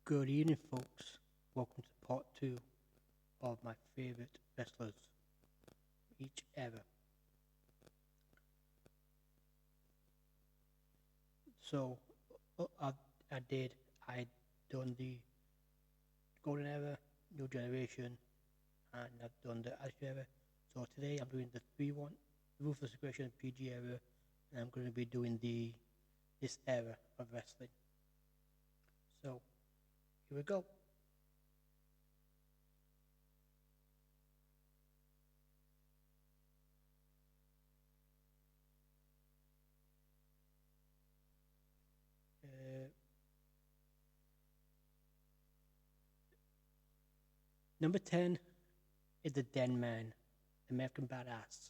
Good evening, folks. Welcome to part two of my favorite wrestlers each ever. So, I I done the Golden Era, New Generation, and I've done the Attitude Era. So today I'm doing the 3-1, Ruthless Aggression PG era, and I'm going to be doing this era of wrestling. So, here we go. Number 10 is the Den Man, American Badass.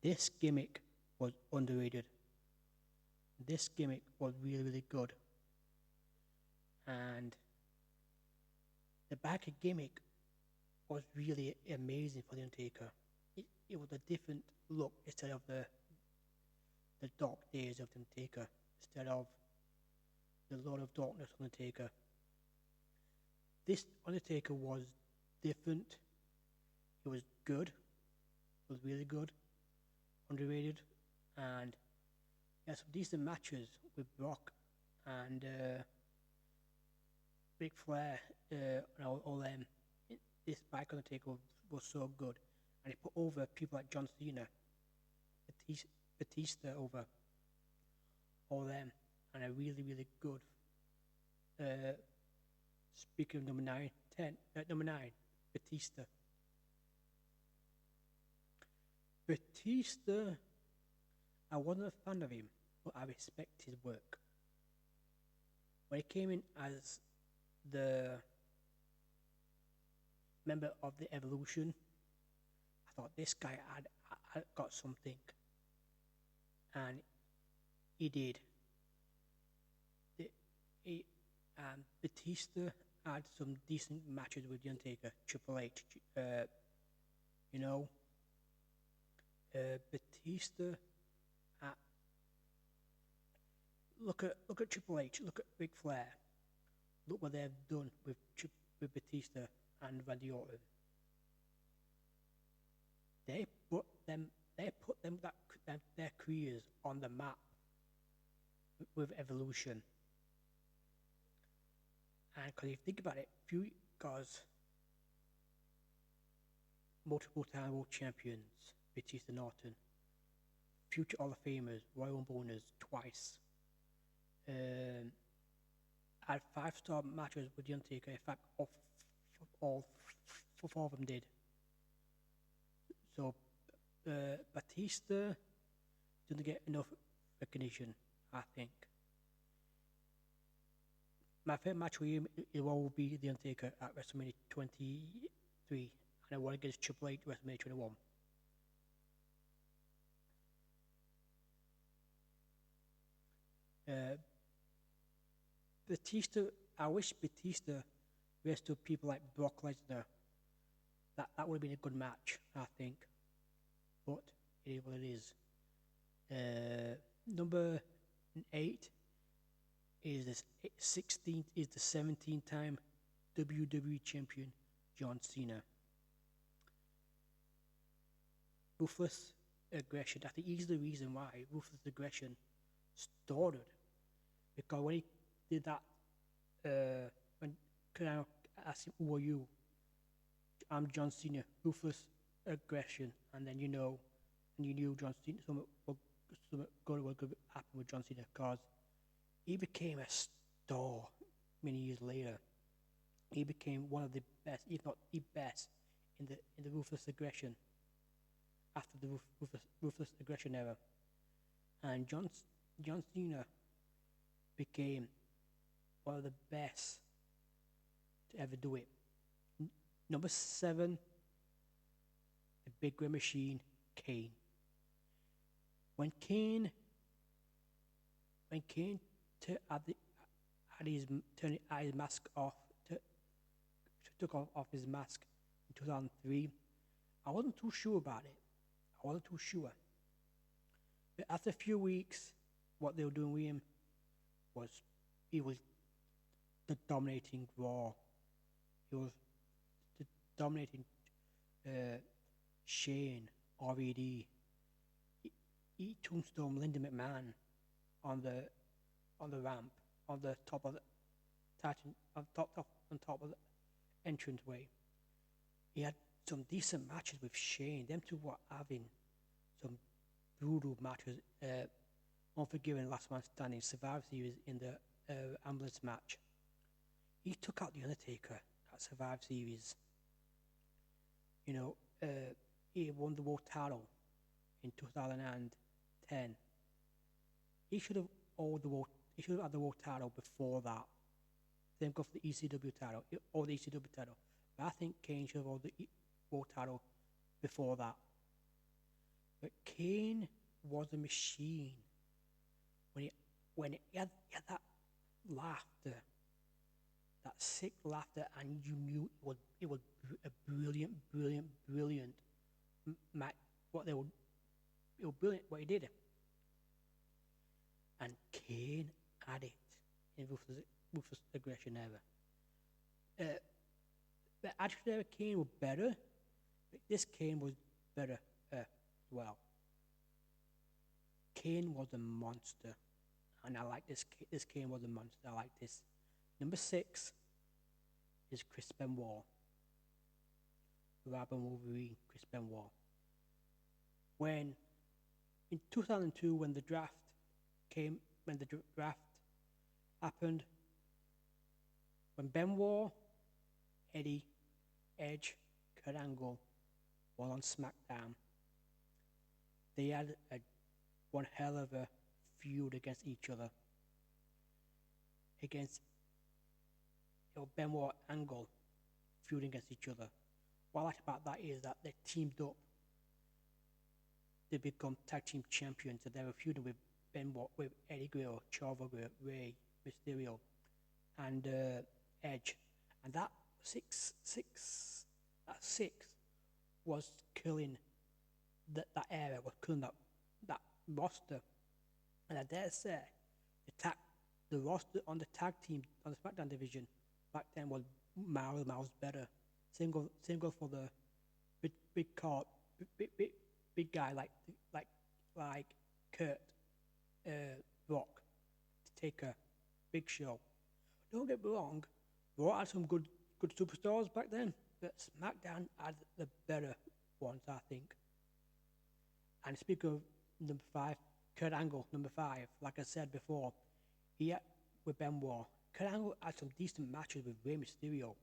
This gimmick was underrated. This gimmick was really, really good. And the back gimmick was really amazing for The Undertaker. It was a different look instead of the dark days of The Undertaker, instead of the Lord of Darkness Undertaker. This Undertaker was different. It was good. It was really good. Underrated. And he had some decent matches with Brock and Ric Flair and all them. This back Undertaker was so good. And he put over people like John Cena, Batista over all them. And a really, really good. Speaking of number 9, Batista. Batista, I wasn't a fan of him, but I respect his work. When he came in as the member of the Evolution, I thought this guy had got something. And he did. Batista had some decent matches with The Undertaker, Triple H, Batista. Look at Triple H. Look at Ric Flair. Look what they've done with Batista and Randy Orton. They put their careers on the map with Evolution. And because if you think about it, few guys, multiple time world champions, Batista Norton, future Hall of Famers, Royal Boners twice, had 5-star matches with The Undertaker. In fact, all 4 of them did. So Batista didn't get enough recognition, I think. My favorite match with him will be The Undertaker at WrestleMania 23, and I want against Triple H at WrestleMania 21. Batista, I wish Batista wrestled people like Brock Lesnar. That would have been a good match, I think. But it is what it is. Number 8 is the 17-time WWE champion John Cena. Ruthless Aggression. I think he's the reason why Ruthless Aggression started. Because when he did that, when I asked him, "Who are you?" I'm John Cena, Ruthless Aggression, and then you knew John Cena. Something good was going to happen with John Cena, because he became a star many years later. He became one of the best, if not the best, in the Ruthless Aggression. After the Ruthless Aggression era, and John Cena became one of the best to ever do it. Number 7, the Big Red Machine, Kane. When Kane had his mask off, took off his mask in 2003, I wasn't too sure about it. But after a few weeks, what they were doing with him was he was the dominating Raw. He was the dominating Shane, RVD. He tombstone Linda McMahon on the ramp, on the top of the Titan, on top of the entranceway. He had some decent matches with Shane. Them two were having some brutal matches. Unforgiven, Last Man Standing, Survivor Series in the ambulance match. He took out the Undertaker at Survivor Series. You know, he won the world title in 2010. He should have He should have had the world title before that. Then go for the ECW title or the ECW title. But I think Kane should have held the world title before that. But Kane was a machine. When he had that laughter, that sick laughter, and you knew it was a brilliant match. It was brilliant what he did. And Kane had it in Ruthless Aggression era. The Attitude Era Kane was better, but this Kane was better as well. Kane was a monster, and I like this. This Kane was a monster. I like this. Number 6 is Chris Benoit. Robin Wolverine, Chris Benoit. When in 2002, when the draft happened, when Benoit, Eddie, Edge, Kurt Angle were on SmackDown, they had one hell of a feud against each other. Against Benoit, Angle feuding against each other. What I like about that is that they teamed up. They become tag team champions, and they were feuding with Benoit, with Eddie Guerrero, Chavo Guerrero, Rey Mysterio, and Edge. And that six was killing that era, was killing that roster. And I dare say the roster on the tag team on the SmackDown division back then was miles better. Same goes for the big guy like Kurt, Rock, Taker, Big Show. Don't get me wrong, Raw had some good superstars back then, but SmackDown had the better ones, I think. And speaking of number 5, Kurt Angle, number 5, like I said before, he had with Benoit. Kurt Angle had some decent matches with Rey Mysterio,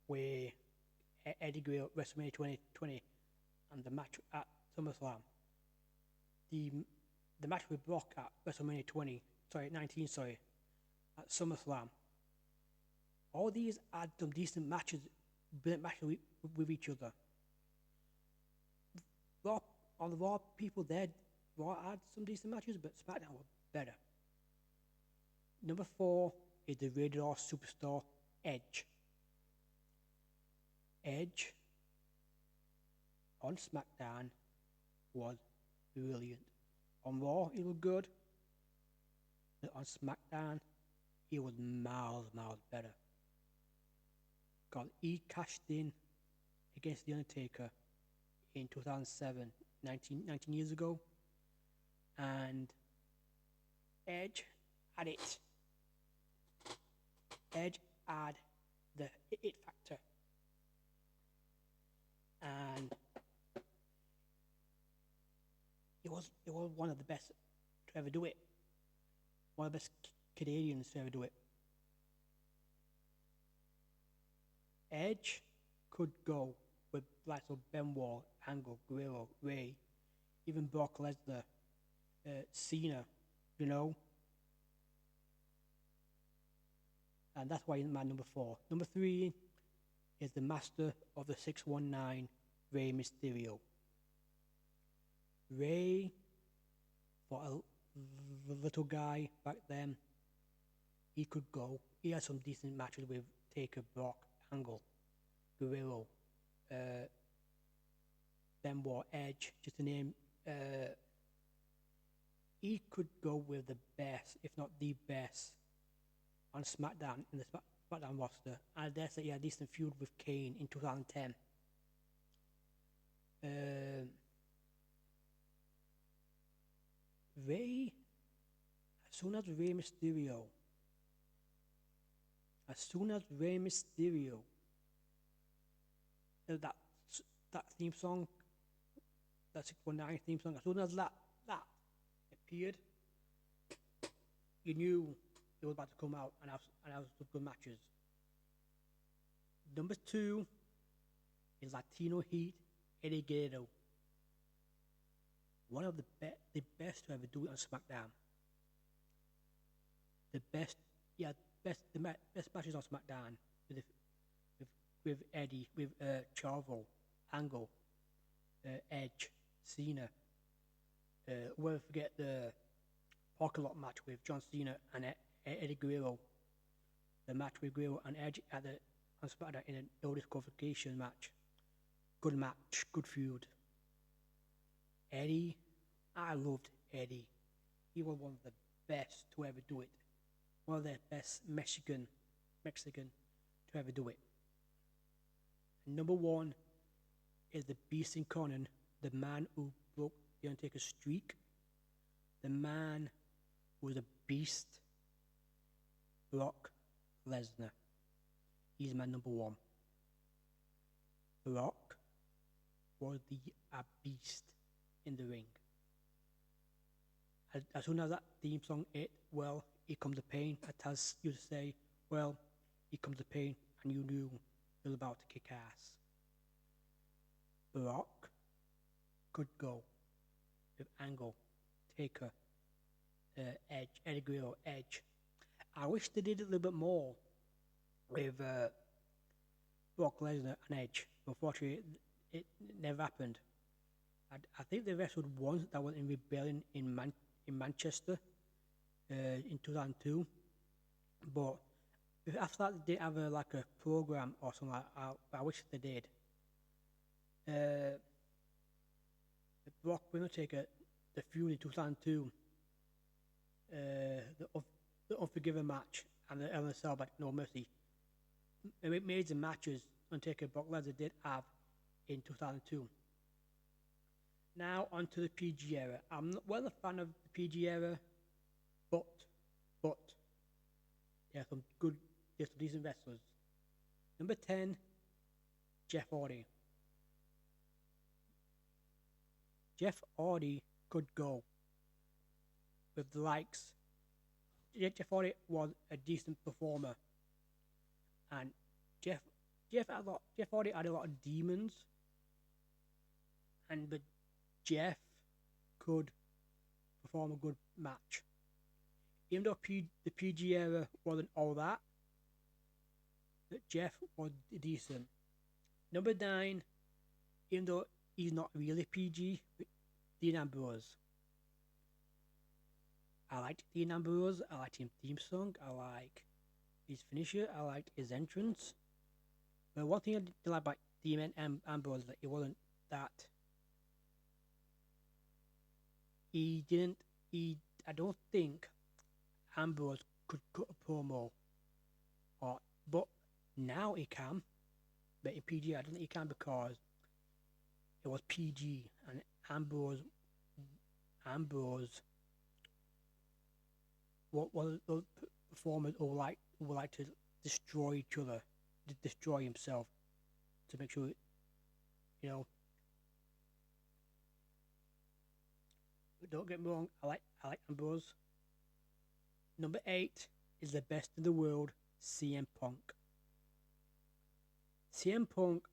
where Eddie Guerrero, WrestleMania 2020, and the match at SummerSlam. The match with Brock at WrestleMania 19, at SummerSlam. All these had some decent matches, brilliant matches with each other. On the Raw, people there, Raw had some decent matches, but SmackDown was better. Number 4 is the Rated R superstar, Edge. Edge on SmackDown was brilliant. On Raw, he was good, but on SmackDown, he was miles better. Because he cashed in against The Undertaker in 2007, 19 years ago, and Edge had it. Edge had the it factor. And he was one of the best to ever do it. One of the best Canadians to ever do it. Edge could go with likes of Benoit, Angle, Guerrero, Rey, even Brock Lesnar, Cena, you know. And that's why he's my number 4. Number 3 is the master of the 619, Rey Mysterio. Rey, for a little guy back then, he could go. He had some decent matches with Taker, Brock, Angle, Guerrero, Benoit, Edge, just to name. He could go with the best, if not the best, on SmackDown in the SmackDown roster. And I dare say he had a decent feud with Kane in 2010. Ray, as soon as Rey Mysterio, that theme song, that 619 theme song, as soon as that appeared, you knew it was about to come out and have some good matches. Number 2 is Latino Heat, Eddie Guerrero. One of the best to ever do it on SmackDown. The best matches on SmackDown with Eddie, with Chavo, Angle, Edge, Cena. We'll forget the parking lot match with John Cena and Eddie Guerrero. The match with Guerrero and Edge on SmackDown in a no disqualification match. Good match, good feud. Eddie, I loved Eddie. He was one of the best to ever do it. One of the best Mexican to ever do it. And number 1 is the Beast incarnate, the man who broke the Undertaker's streak. The man who was a beast, Brock Lesnar. He's my number 1. Brock was a beast in the ring. As soon as that theme song hit, well, here comes the pain. As you say, well, here comes the pain, and you knew it was about to kick ass. Brock could go with Angle, Taker, Edge, Eddie Guerrero, Edge. I wish they did a little bit more with Brock Lesnar and Edge. Unfortunately, it never happened. I think they wrestled once that was in Rebellion in Manchester in 2002. But after that, they did have a program or something like that. I wish they did. Brock Undertaker, the feud in 2002, the Unforgiven match, and the Hell in a Cell by No Mercy. Amazing matches Undertaker and Brock Lesnar did have in 2002. Now onto the PG era. I'm not well a fan of the PG era, but there's some decent wrestlers. Number 10, Jeff Hardy. Jeff Hardy could go with the likes. Jeff Hardy was a decent performer, and Jeff Hardy had a lot of demons, but Jeff could perform a good match. Even though the PG era wasn't all that, but Jeff was decent. Number 9, even though he's not really PG, Dean Ambrose. I liked Dean Ambrose, I liked his theme song, I like his finisher, I liked his entrance. But one thing I didn't like about Dean Ambrose is that it wasn't that. I don't think Ambrose could cut a promo, but now he can. But in PG, I don't think he can because it was PG, and Ambrose, what those performers who would like to destroy each other, destroy himself, to make sure, But don't get me wrong, I like Ambrose. Number 8 is the best in the world, CM Punk. CM Punk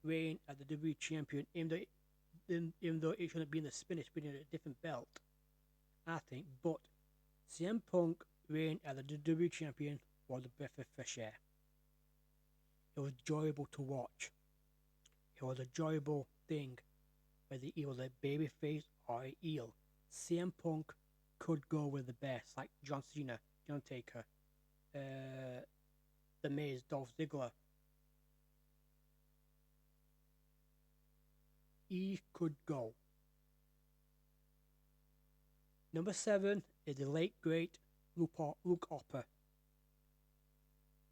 reigned as the WWE champion, even though it shouldn't be in the spin, it's been in a different belt, I think. But CM Punk reigned as the WWE champion was a breath of fresh air. It was enjoyable to watch. It was an enjoyable thing, whether he was a babyface or a heel. CM Punk could go with the best, like John Cena, John Taker, The Miz, Dolph Ziggler. He could go. Number 7 is the late great Luke Harper.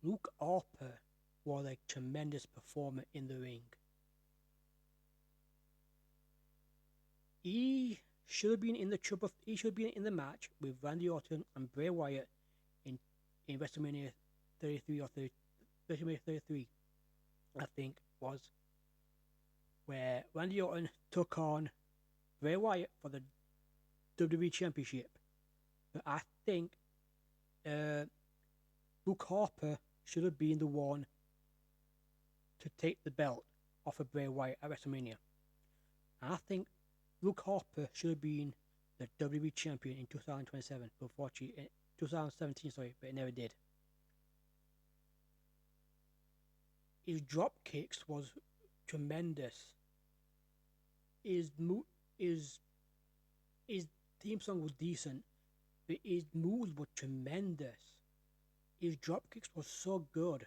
Luke Harper was a tremendous performer in the ring. He should have been in the trouble. He should have been in the match with Randy Orton and Bray Wyatt in WrestleMania 33 or 30, WrestleMania 33, I think was, where Randy Orton took on Bray Wyatt for the WWE Championship. But I think Luke Harper should have been the one to take the belt off of Bray Wyatt at WrestleMania. I think Luke Harper should have been the WWE Champion in 2027, but unfortunately, 2017, sorry, but it never did. His drop kicks was tremendous. His theme song was decent, but his moves were tremendous. His drop kicks were so good.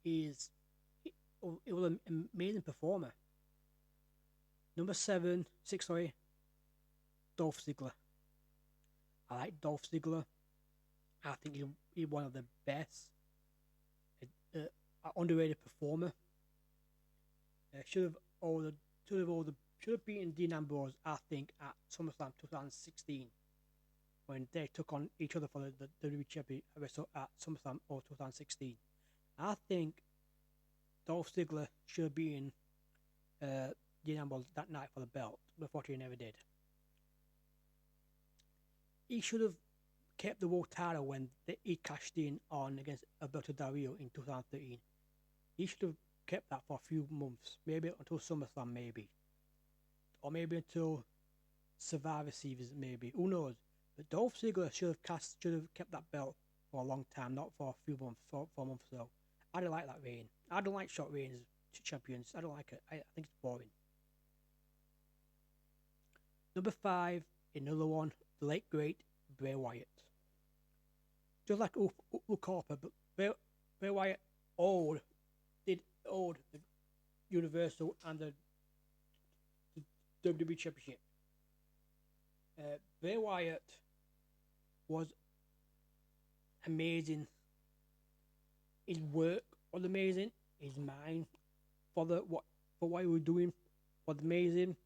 It was an amazing performer. Number 6, Dolph Ziggler. I like Dolph Ziggler. I think he's one of the best underrated performer. Should have beaten Dean Ambrose, I think, at SummerSlam 2016 when they took on each other for the WWE Championship at SummerSlam or 2016. I think Dolph Ziggler should have beaten Dean Ambrose that night for the belt, but unfortunately he never did. He should have kept the world title when he cashed in on against Alberto Del Rio in 2013. He should have kept that for a few months, maybe until SummerSlam, maybe, or maybe until Survivor Series, maybe. Who knows? But Dolph Ziggler should have kept that belt for a long time, not for a few months, for a month or so. I don't like that reign. I don't like short reigns champions. I don't like it. I think it's boring. Number 5, another one, the late great Bray Wyatt. Just like Luke Harper, but Bray Wyatt did the Universal and the WWE Championship. Bray Wyatt was amazing. His work was amazing. His mind for what he was doing was amazing.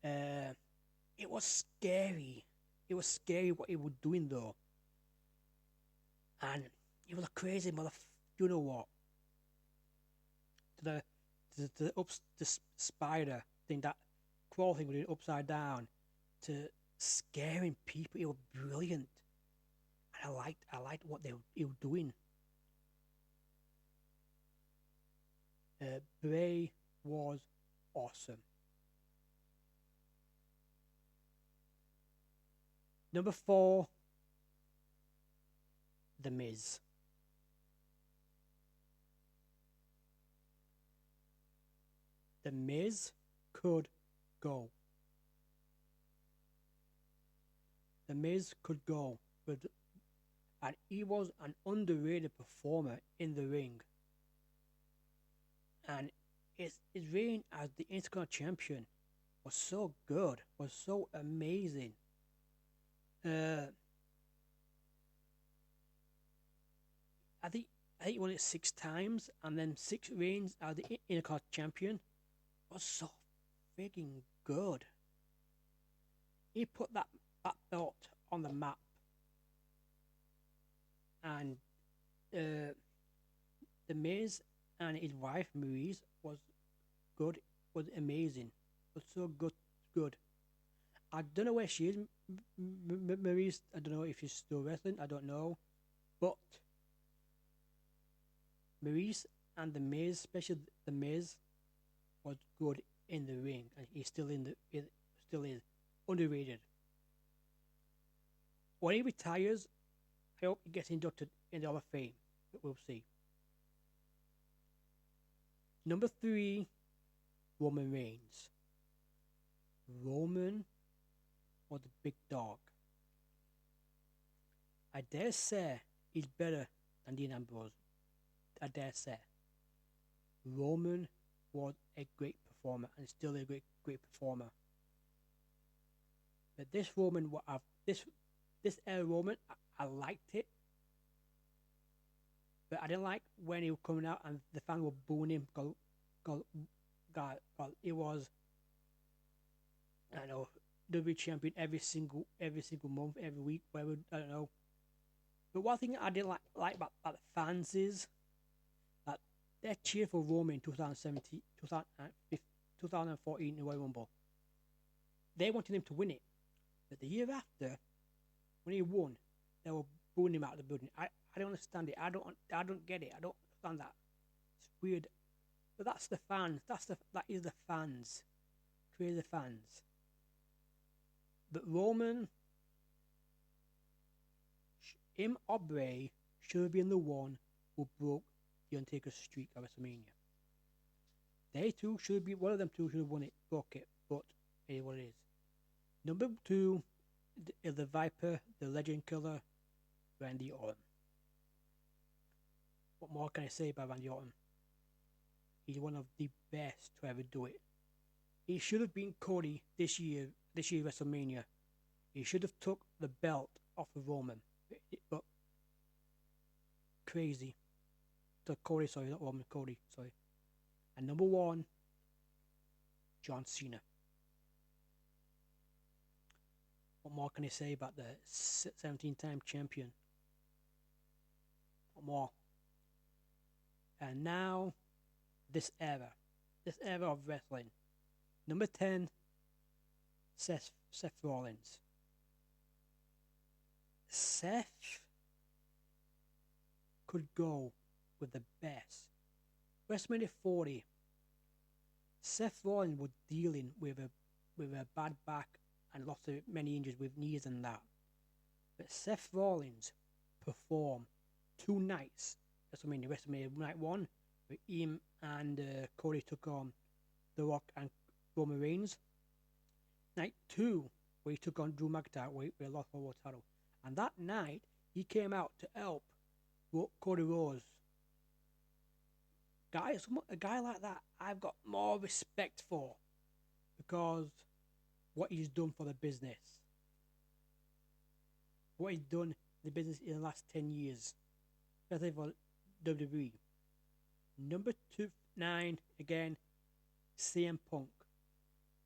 It was scary. It was scary what he was doing though. And he was a crazy you know what? The spider thing, that crawl thing with it upside down, to scaring people. It was brilliant. And I liked what he was doing. Bray was awesome. Number 4, The Miz. The Miz could go. The Miz could go, and he was an underrated performer in the ring. And his reign as the Intercontinental Champion was so good, was so amazing. I think he won it 6 times, and then 6 reigns as the Intercontinental Champion. Was so freaking good. He put that belt on the map, and The Miz and his wife Maryse was good, was amazing, was so good. I don't know where she is, Maryse. I don't know if she's still wrestling. I don't know, but Maryse and The Miz, especially The Miz, was good in the ring, and he's still still is underrated. When he retires, I hope he gets inducted in the Hall of Fame, but we'll see. Number 3, Roman Reigns. Roman was the big dog. I dare say he's better than Dean Ambrose. I dare say. Roman was a great performer and still a great performer. But this Roman, this era Roman, I liked it. But I didn't like when he was coming out and the fans were booing him. God, it was, I don't know, WWE champion every single month, every week, whatever. I don't know. But one thing I didn't like about the fans is that they cheered for Roman in 2017, 2014 in the Royal Rumble. They wanted him to win it. But the year after, when he won, they were booing him out of the building. I don't understand it. I don't get it. I don't understand that. It's weird. But that's the fans. That is the fans. Crazy fans. But Roman, him or Bray should have been the one who broke the Undertaker's streak at WrestleMania. They two should be, one of them two should have won it, broke it, but it is what it is. Number 2 is the Viper, the Legend Killer, Randy Orton. What more can I say about Randy Orton? He's one of the best to ever do it. He should have been Cody this year WrestleMania. He should have took the belt off of Roman. But crazy. Cody, sorry, not Roman, Cody, sorry. And number 1, John Cena. What more can I say about the 17-time champion? What more? And now, this era of wrestling. Number 10, Seth Rollins. Seth could go with the best. WrestleMania 40, Seth Rollins was dealing with a bad back and lots of many injuries with knees and that. But Seth Rollins performed 2 nights. WrestleMania night 1, where him and Cody took on The Rock and Roman Reigns. Night 2, where he took on Drew McIntyre, where he lost the world title. And that night, he came out to help Cody Rhodes. Guys, a guy like that, I've got more respect for, because what he's done for the business. What he's done in the business in the last 10 years. Especially for WWE. Number 9, again, CM Punk.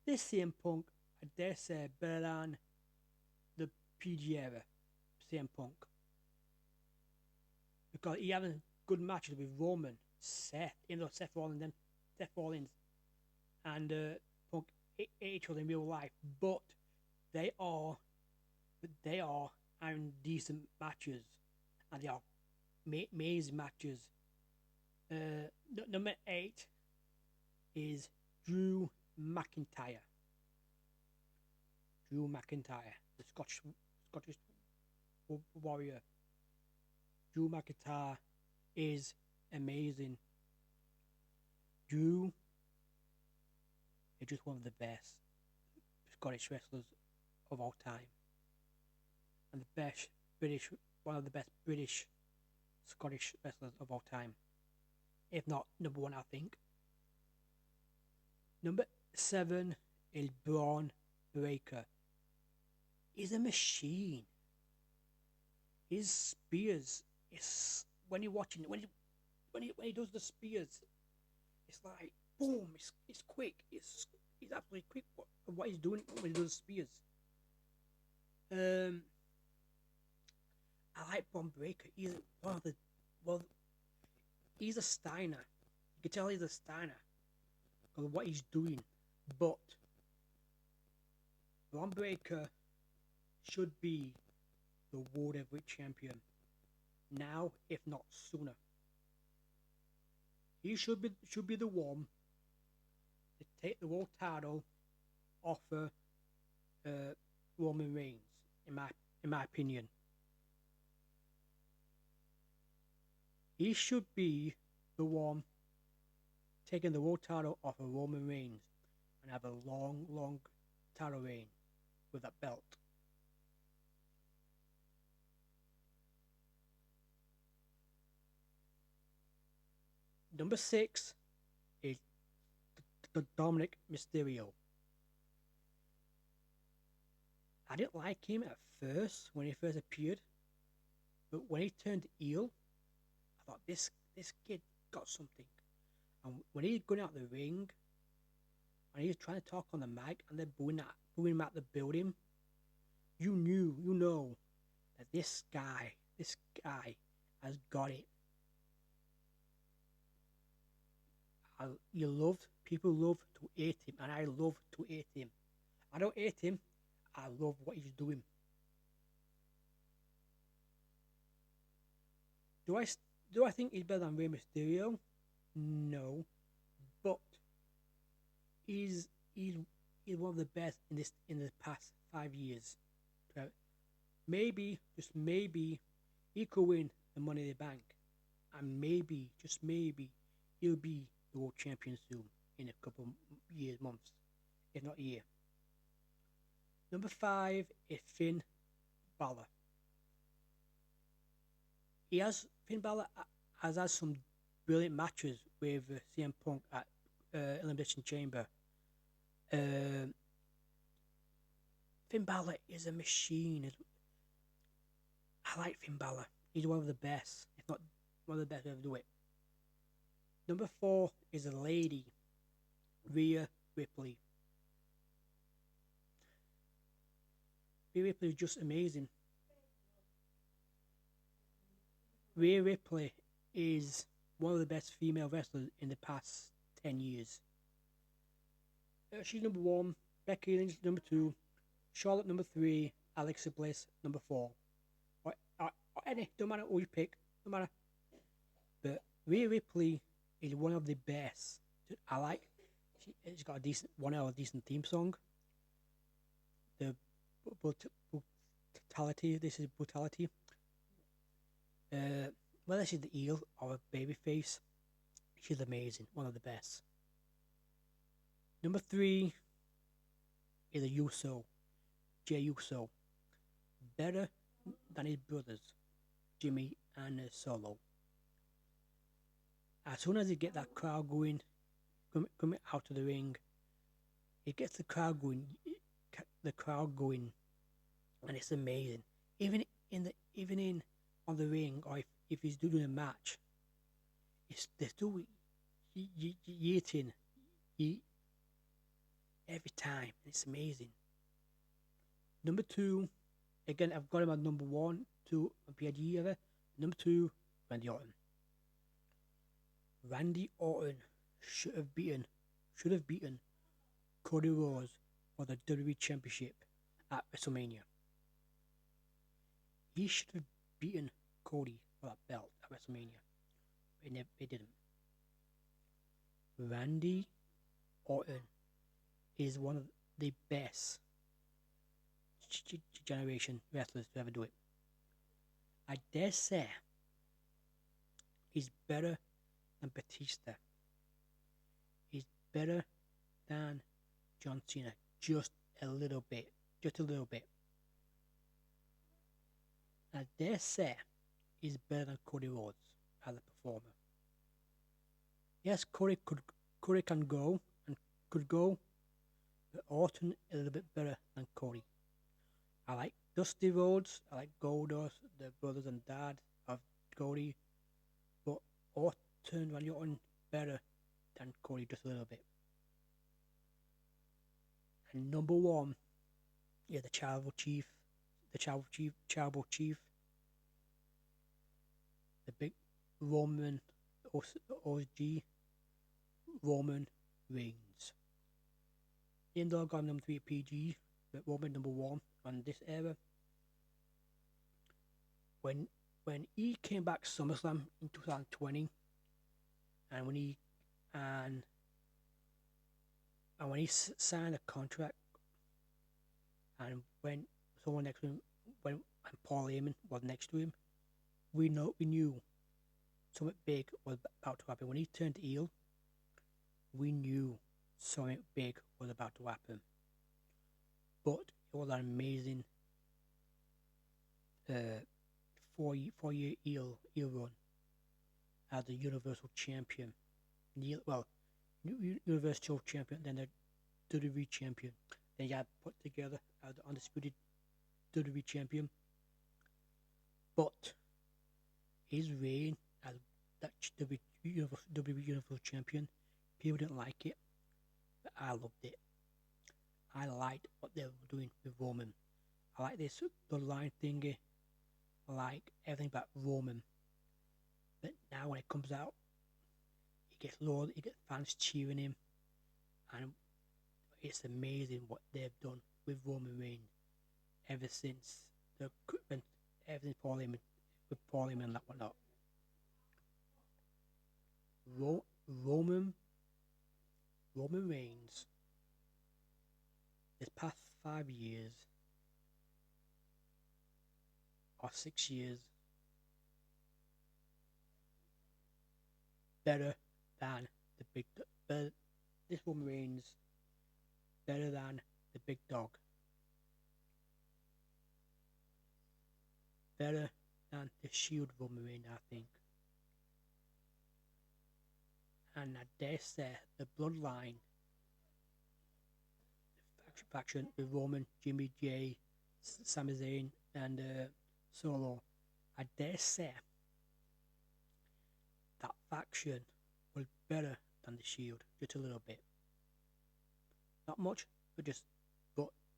This CM Punk, I dare say, better than the PG era CM Punk. Because he had good matches with Roman, Seth Rollins, and Punk each other in real life. But they are having decent matches, and they are amazing matches. Number 8 is Drew McIntyre. The Scottish warrior. Drew McIntyre is amazing. Drew is just one of the best Scottish wrestlers of all time, and one of the best British Scottish wrestlers of all time, if not number 1, I think. Number 7 is Braun Breaker. He's a machine. His spears, when you're watching it, when he does the spears, it's like boom. It's quick. He's absolutely quick. What he's doing when he does spears. I like Braun Breaker. He's one of the he's a Steiner. You can tell he's a Steiner because of what he's doing. But Braun Breaker should be the World Heavyweight Champion now, if not sooner. He should be the one to take the world title off Roman Reigns, in my opinion. He should be the one taking the world title off of Roman Reigns and have a long title reign with that belt. Number 6 is the Dominic Mysterio. I didn't like him at first when he first appeared, but when he turned heel, I thought this kid got something. And when he's going out the ring and he's trying to talk on the mic and they're booing him out the building, you know that this guy has got it. People love to hate him, and I love to hate him. I don't hate him, I love what he's doing. Do I think he's better than Rey Mysterio? No, but he's one of the best in the past 5 years. Maybe, just maybe, he could win the Money in the Bank, and maybe, just maybe, he'll be the world champion soon in a couple years, months, if not a year. Number 5 is Finn Balor. Finn Balor has had some brilliant matches with CM Punk at Elimination Chamber. Finn Balor is a machine. I like Finn Balor. He's one of the best, if not one of the best to ever do it. Number 4 is a lady, Rhea Ripley. Rhea Ripley is just amazing. Rhea Ripley is one of the best female wrestlers in the past 10 years. She's number 1, Becky Lynch number 2, Charlotte number 3, Alexa Bliss number 4. Or any, don't matter who you pick, no matter. But Rhea Ripley is one of the best. I like. She's got a decent theme song. The brutality. This is brutality. Whether she's the heel or a babyface, she's amazing. One of the best. Number 3 is a Uso, Jey Uso. Better than his brothers, Jimmy and Solo. As soon as he get that crowd going, coming out of the ring, it gets the crowd going, and it's amazing. Even on the ring, or if he's doing a match, they're still eating every time. It's amazing. Number 2, again, I've got him at number 1, 2, PIG ever. Number 2, Randy Orton. Randy Orton should have beaten Cody Rhodes for the WWE Championship at WrestleMania. He should have beaten Cody for that belt at WrestleMania. They didn't. Randy Orton is one of the best generation wrestlers to ever do it. I dare say he's better than Batista. He's better than John Cena, just a little bit. I dare say he's better than Cody Rhodes as a performer. Yes, Cody can go and could go, but Orton is a little bit better than Cody. I like Dusty Rhodes, I like Goldust, the brothers and dad of Cody, but Randy Orton better than Cody just a little bit. And number 1 is the Tribal Chief, the big Roman OG, Roman Reigns. Even though I got number 3 PG, but Roman number 1 on this era. When he came back SummerSlam in 2020, and when he signed a contract, and when someone next to him, and Paul Heyman was next to him, we knew something big was about to happen. When he turned heel, we knew something big was about to happen. But it was an amazing 4-year heel run as the Universal Champion. Universal Champion, then the WWE Champion. Then you got put together as the undisputed WWE Champion. But his reign has WWE Universal Champion. People didn't like it, but I loved it. I liked what they were doing with Roman. I like this bloodline thingy. I like everything about Roman. But now when it comes out, he gets loads, he gets fans cheering him, and it's amazing what they've done with Roman Reigns ever since the when everything with Paul Heyman and that whatnot. Ro- Roman Roman Reigns this past 5 years or 6 years better than the big better, this Roman Reigns better than the big dog, better than the Shield Roman Reigns, I think. And I dare say the bloodline faction with Roman, Jimmy J, Sami Zayn, and Solo. I dare say that faction will be better than the Shield, just a little bit. Not much, but a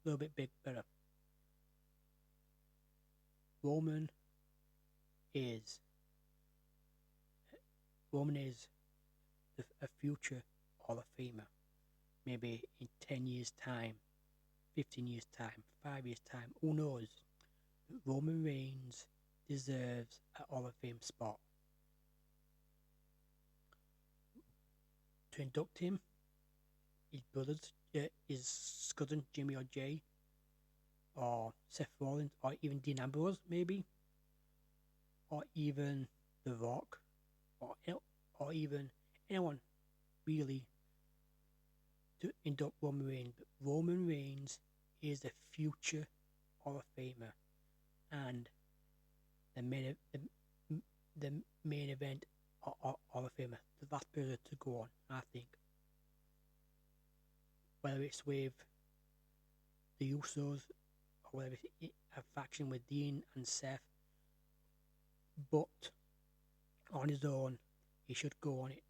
little bit better. Roman is a future Hall of Famer. Maybe in 10 years' time, 15 years' time, 5 years' time, who knows? Roman Reigns deserves a Hall of Fame spot. To induct him, his cousin Jimmy or Jay, or Seth Rollins, or even Dean Ambrose, maybe, or even The Rock, or even anyone really to induct Roman Reigns. But Roman Reigns is the future Hall of Famer, and the main event Hall of Famer, the last person to go on, I think. Whether it's with the Usos or whether it's a faction with Dean and Seth, but on his own, he should go on it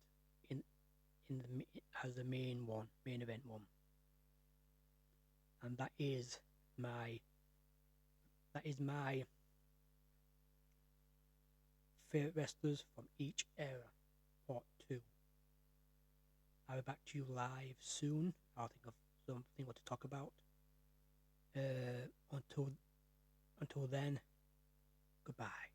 as the main event one, and that is my favorite wrestlers from each era. Part 2. I'll be back to you live soon. I'll think of something what to talk about. Until then, goodbye.